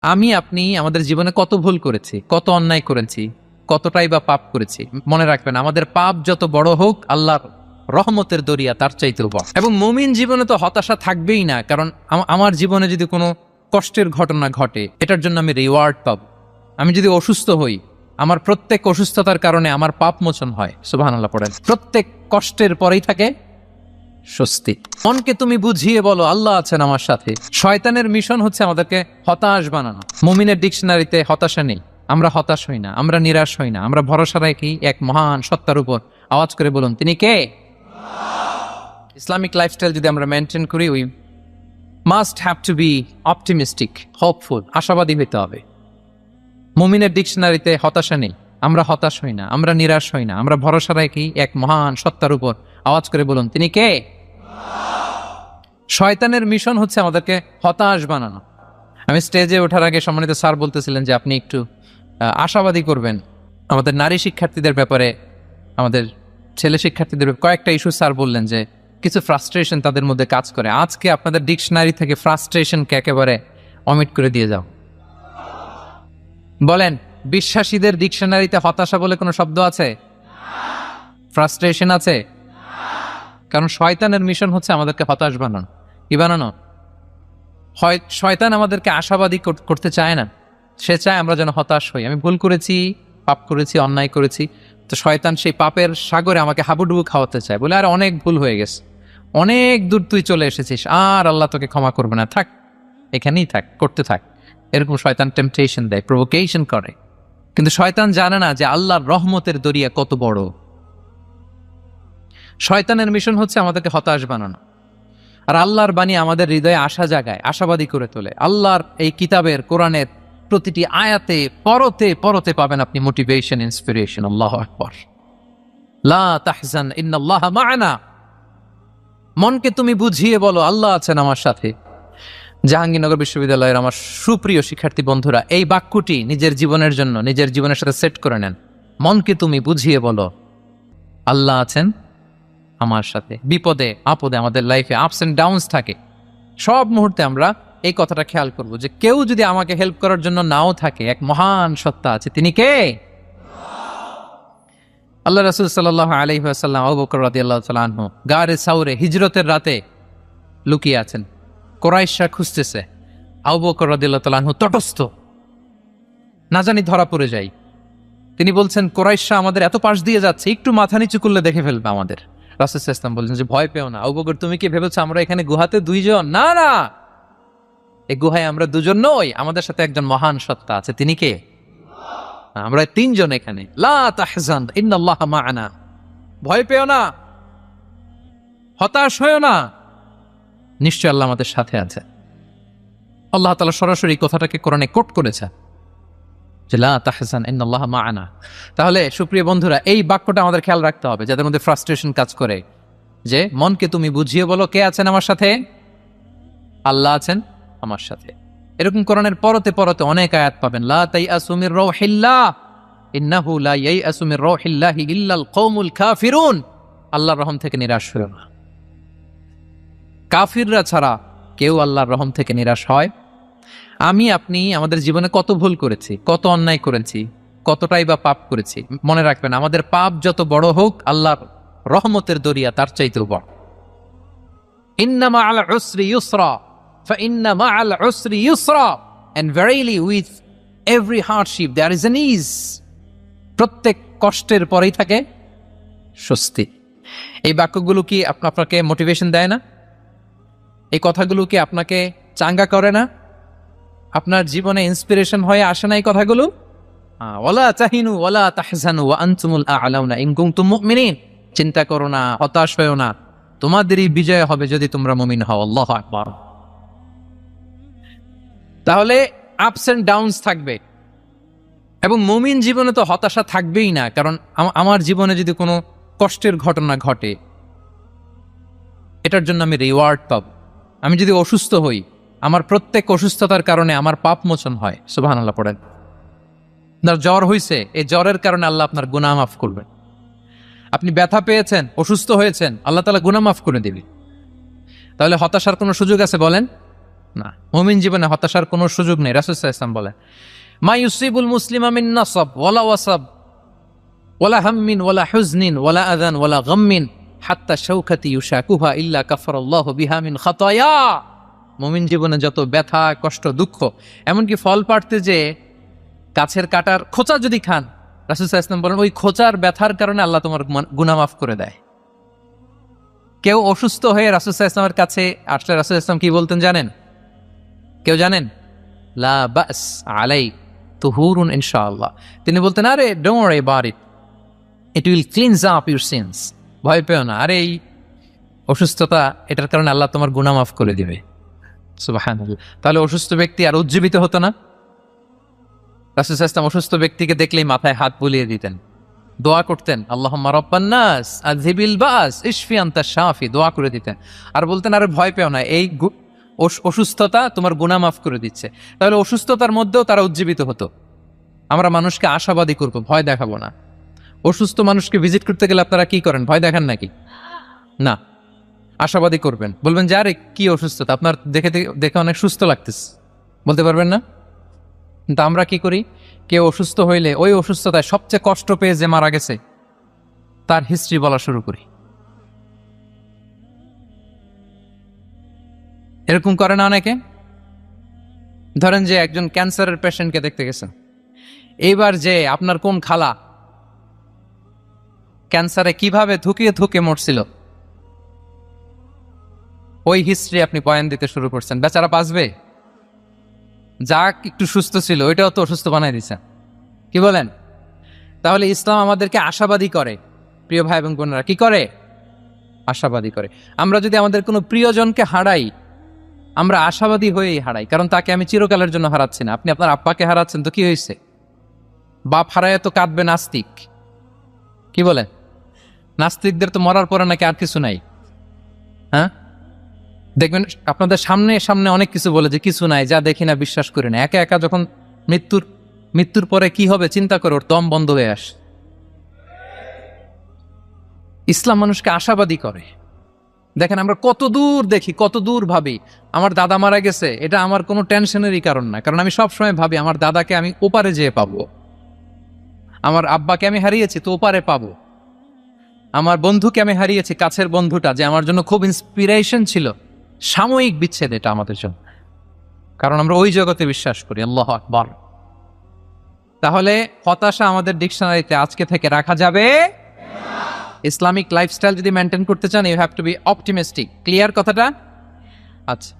আমি আপনি আমাদের জীবনে কত ভুল করেছি, কত অন্যায় করেছি, কতটাই বা পাপ করেছি। মনে রাখবেন, আমাদের পাপ যত বড় হোক, আল্লাহর রহমতের দরিয়া তার চাইতেও বড়। এবং মুমিন জীবনে তো হতাশা থাকবেই না, কারণ আমার জীবনে যদি কোনো কষ্টের ঘটনা ঘটে, এটার জন্য আমি রিওয়ার্ড পাব। আমি যদি অসুস্থ হই, আমার প্রত্যেক অসুস্থতার কারণে আমার পাপ মোচন হয়। সুবহানাল্লাহ পড়েন। প্রত্যেক কষ্টের পরেই থাকে স্বস্তি। মনকে তুমি বুঝিয়ে বলো আল্লাহ আছেন আমার সাথে। শয়তানের মিশন হচ্ছে আমাদেরকে হতাশ বানানো। মুমিনের ডিকশনারিতে হতাশা নেই। আমরা হতাশ হই না, আমরা নিরাশ হই না, আমরা ভরসা রাখি এক মহান সত্তার উপর। আওয়াজ করে বলুন, তিনি কে? ইসলামিক লাইফস্টাইল যদি আমরা মেনটেন করি, we must have to be optimistic, hopeful, আশাবাদী হইতে হবে। মুমিনের ডিকশনারিতে হতাশা নেই। আমরা হতাশ হই না, আমরা নিরাশ হই না, আমরা ভরসা রাখি এক মহান সত্তার উপর। আওয়াজ করে বলুন, তিনি কে? শয়তানের মিশন হচ্ছে আমাদেরকে হতাশ বানানো। আমি স্টেজে ওঠার আগে সম্মানিত স্যার বলতেছিলেন যে আপনি একটু আশাবাদী করবেন আমাদের নারী শিক্ষার্থীদের ব্যাপারে, আমাদের ছেলে শিক্ষার্থীদের কয়েকটা ইস্যু স্যার বললেন যে কিছু ফ্রাস্ট্রেশন তাদের মধ্যে কাজ করে। আজকে আপনাদের ডিকশনারি থেকে ফ্রাস্ট্রেশনকে একেবারে অমিট করে দিয়ে যাও। বলেন, বিশ্বাসীদের ডিকশনারিতে হতাশা বলে কোনো শব্দ আছে? ফ্রাস্ট্রেশন আছে? কারণ শয়তানের মিশন হচ্ছে আমাদেরকে হতাশ বানানো। কি বানানো? শয়তান আমাদেরকে আশাবাদী করতে চায় না। সে চায় আমরা যেন হতাশ হই। আমি ভুল করেছি, পাপ করেছি, অন্যায় করেছি, তো শয়তান সেই পাপের সাগরে আমাকে হাবুডুবু খাওয়াতে চায়। বলে, আর অনেক ভুল হয়ে গেছে, অনেক দূর তুই চলে এসেছিস, আর আল্লাহ তোকে ক্ষমা করবে না, থাক এখানেই থাক, করতে থাক। এরকম শয়তান টেম্পটেশন দেয়, প্রভোকেশন করে। কিন্তু শয়তান জানে না যে আল্লাহর রহমতের দরিয়া কত বড়। শয়তানের মিশন হচ্ছে আমাদেরকে হতাশ বানানো। আর আল্লাহর বাণী আমাদের হৃদয়ে আশা জাগায়, আশাবাদী করে তোলে। আল্লাহর এই কিতাবের, কোরআনের প্রতিটি আয়াতে পরতে পরতে পাবেন আপনি মোটিভেশন, ইন্সপিরেশন। আল্লাহু আকবার। লা তাহজান ইন্নাল্লাহ মা'ানা। মনকে তুমি বুঝিয়ে বলো আল্লাহ আছেন আমার সাথে। জাহাঙ্গীরনগর বিশ্ববিদ্যালয়ের আমার সুপ্রিয় শিক্ষার্থী বন্ধুরা, এই বাক্যটি নিজের জীবনের জন্য, নিজের জীবনের সাথে সেট করে নেন। মনকে তুমি বুঝিয়ে বলো আল্লাহ আছেন আমার সাথে। বিপদে আপদে, আমাদের লাইফে আপস এন্ড ডাউনস থাকে, সব মুহূর্তে আমরা এই কথাটা খেয়াল করব যে কেউ যদি আমাকে হেল্প করার জন্য নাও থাকে, এক মহান সত্তা আছে। তিনি কে? আল্লাহ রাসূল সাল্লাল্লাহু আলাইহি ওয়াসাল্লাম, আবু বকর রাদিয়াল্লাহু তাআলা আনহু গারে সাউরে হিজরতের রাতে লুকিয়ে আছেন। কুরাইশরা খুঁজতেছে, আবু বকর রাদিয়াল্লাহু তাআলা আনহু তটস্থ, না জানি ধরা পড়ে যাই। তিনি বলছেন, কুরাইশরা আমাদের এত পাশ দিয়ে যাচ্ছে, একটু মাথা নিচু করলে দেখে ফেলবে আমাদের। রাসূল সাল্লাল্লাহু আলাইহি ওয়াসাল্লাম বলছেন যে ভয় পেও না। আবু বকর, তুমি কি ভেবেছো আমরা এখানে গুহাতে দুইজন? না না, এই গুহায় আমরা দুজন নই, আমাদের সাথে একজন মহান সত্তা আছে। তিনি কে? আমরা তিনজন এখানে। লা তাহজান ইন্নাল্লাহ মা'ানা। ভয় পেও না, হতাশ হয়ো না, নিশ্চয় আল্লাহ আমাদের সাথে আছে। আল্লাহ তাআলা সরাসরি কথাটাকে কোরআনে কোট করেছে যে লা তাহজান ইন্নাল্লাহ মা'ানা। তাহলে সুপ্রিয় বন্ধুরা, এই বাক্যটা আমাদের খেয়াল রাখতে হবে যাদের মধ্যে ফ্রাস্ট্রেশন কাজ করে, যে মনকে তুমি বুঝিয়ে বলো কে আছেন আমার সাথে? আল্লাহ আছেন আমার সাথে। এরকম কোরআনের পরতে পরতে অনেক আয়াত পাবেন। লা তাইআসু মির রাউহিল্লাহ ইন্নাহু লা ইয়াইআসু মির রাউহিল্লাহি ইল্লাল কওমুল কাফিরুন। আল্লাহর রহম থেকে নিরাশ হয়ো না। কাফিররা ছাড়া কেউ আল্লাহর রহম থেকে নিরাশ হয়? আমি আপনি আমাদের জীবনে কত ভুল করেছি, কত অন্যায় করেছি, কতটাই বা পাপ করেছি। মনে রাখবেন, আমাদের পাপ যত বড় হোক, আল্লাহর রহমতের দরিয়া তার চাইতেও বড়। ইন্না মা'আল উসরি ইউসরা ফাইন্না মা'আল উসরি ইউসরা, and verily with every hardship there is an ease. প্রত্যেক কষ্টের পরেই থাকে স্বস্তি। এই বাক্যগুলো কি আপনাকে মোটিভেশন দেয় না? এই কথাগুলো কি আপনাকে চাঙ্গা করে না? আপনার জীবনে ইন্সপিরেশন হয়ে আসে না এই কথাগুলো? ওয়ালা তাহিনু ওয়ালা তাহজানু ওয়া আনতুমুল আ'লাউনা ইন কুনতুম মুমিনিন। চিন্তা করো না, হতাশ হয়ো না, তোমাদেরই বিজয় হবে যদি তোমরা মুমিন হও। আল্লাহু আকবার। তাহলে আপস এন্ড ডাউনস থাকবে, এবং মুমিন জীবনে তো হতাশা থাকবেই না, কারণ আমার জীবনে যদি কোনো কষ্টের ঘটনা ঘটে, এটার জন্য আমি রিওয়ার্ড পাব। আমি যদি অসুস্থ হই, আমার প্রত্যেক অসুস্থতার কারণে আমার পাপ মোচন হয়। সুবহানাল্লাহ পড়েন। আপনার জ্বর হয়েছে, এই জ্বরের কারণে আল্লাহ আপনার গুনাহ মাফ করবেন। আপনি ব্যথা পেয়েছেন, অসুস্থ হয়েছেন, আল্লাহ তাআলা গুনাহ মাফ করে দিবেন। তাহলে হতাশার কোনো সুযোগ আছে বলেন? না, মুমিন জীবনে হতাশার কোনো সুযোগ নেই। রাসূল সাল্লাল্লাহু আলাইহি ওয়াসাল্লাম বলেন, মা ইউসিবুল মুসলিমা মিন নাসাব ওয়ালা ওয়াসাব ওয়ালা হাম্মিন ওয়ালা হুজনিন ওয়ালা আযান ওয়ালা গাম্মিন হাত্তা শাওকাতি ইউশাকুহা ইল্লা কাফারাল্লাহু বিহা মিন খাতায়া। মুমিন জীবনে যত ব্যথা, কষ্ট, দুঃখ, এমনকি ফল পাড়তে যে গাছের কাটার খোঁচা যদি খান, রাসূল সাল্লাল্লাহু আলাইহি ওয়াসাল্লাম বলেন ওই খোঁচার ব্যথার কারণে আল্লাহ তোমার গুনাহ মাফ করে দেয়। কেউ অসুস্থ হয়ে রাসূল সাল্লাল্লাহু আলাইহি ওয়াসাল্লামের কাছে আসলে রাসূল সাল্লাল্লাহু আলাইহি ওয়াসাল্লাম কি বলতেন জানেন? কেউ জানেন? লা বাস আলাই তুহুরুন ইনশাআল্লাহ। তিনি বলতেন, আরে don't worry about it, it will cleanse up your scenes. ভয় পেও না, আরে এই অসুস্থতা, এটার কারণে আল্লাহ তোমার গুনাহ মাফ করে দিবে। সুবহানাল্লাহ। তাহলে অসুস্থ ব্যক্তি আর উজ্জীবিত হতো না? রাসূল সাল্লাল্লাহু আলাইহি ওয়াসাল্লাম অসুস্থ ব্যক্তিকে দেখলেই মাথায় হাত বুলিয়ে দিতেন, দোয়া করতেন, আল্লাহুম্মা রাব্বান নাস আযহিবিল বাস ইশফি আনতা শাফি, দোয়া করে দিতেন। আর বলতেন, আরে ভয় পেও না, এই অসুস্থতা তোমার গুনাহ মাফ করে দিচ্ছে। তাহলে অসুস্থতার মধ্যেও তারা উজ্জীবিত হতো। আমরা মানুষকে আশাবাদী করব, ভয় দেখাবো না। অসুস্থ মানুষকে ভিজিট করতে গেলে আপনারা কি করেন? ভয় দেখান নাকি? না, আশাবাদী করবেন, বলবেন যে আরে কি অসুস্থতা, আপনার দেখে দেখে অনেক সুস্থ লাগতেছে, বলতে পারবেন না? কিন্তু আমরা কি করি? কেউ অসুস্থ হইলে ওই অসুস্থতায় সবচেয়ে কষ্ট পেয়ে যে মারা গেছে তার হিস্ট্রি বলা শুরু করি। এরকম করে না অনেকে? ধরেন যে একজন ক্যান্সারের পেশেন্টকে দেখতে গেছেন, এইবার যে আপনার কোন খালা ক্যান্সারে কিভাবে ধুকিয়ে ধুকে মরছিল, ওই হিস্ট্রি আপনি বয়ান দিতে শুরু করছেন। বেচারা বাঁচবে? যা একটু সুস্থ ছিল ওইটাও তো অসুস্থ বানাই দিছে। কি বলেন? তাহলে ইসলাম আমাদেরকে আশাবাদী করে। প্রিয় ভাই এবং বোনেরা, কি করে? আশাবাদী করে। আমরা যদি আমাদের কোনো প্রিয়জনকে হারাই, আমরা আশাবাদী হয়েই হারাই, কারণ তাকে আমি চিরকালের জন্য হারাচ্ছি না। আপনি আপনার আব্বাকে হারাচ্ছেন তো কি হয়েছে? বাপ হারায় তো কাঁদবে নাস্তিক। কি বলে? নাস্তিকদের তো মরার পরে নাকি আর কিছু নাই। হ্যাঁ, দেখবেন আপনাদের সামনে সামনে অনেক কিছু বলে যে কিছু নাই, যা দেখি না বিশ্বাস করি না। একা একা যখন মৃত্যুর পরে কি হবে চিন্তা করে ওর দম বন্ধ হয়ে আসে। ইসলাম মানুষকে আশাবাদী করে। দেখেন আমরা কত দূর দেখি, কত দূর ভাবি। আমার দাদা মারা গেছে, এটা আমার কোনো টেনশনেরই কারণ না, কারণ আমি সবসময় ভাবি আমার দাদাকে আমি ওপারে যেয়ে পাবো। আমার আব্বাকে আমি হারিয়েছি তো ওপারে পাবো। আমার বন্ধুকে আমি হারিয়েছি, কাছের বন্ধুটা যে আমার জন্য খুব ইন্সপিরেশন ছিল, সাময়িক বিচ্ছেদ এটা আমাদের জন্য, কারণ আমরা ওই জগতে বিশ্বাস করি। আল্লাহু আকবার। তাহলে হতাশা আমাদের ডিকশনারিতে আজকে থেকে রাখা যাবে। ইসলামিক লাইফস্টাইল যদি মেনটেন করতে চান, you have to be optimistic. Clear কথাটা? আচ্ছা।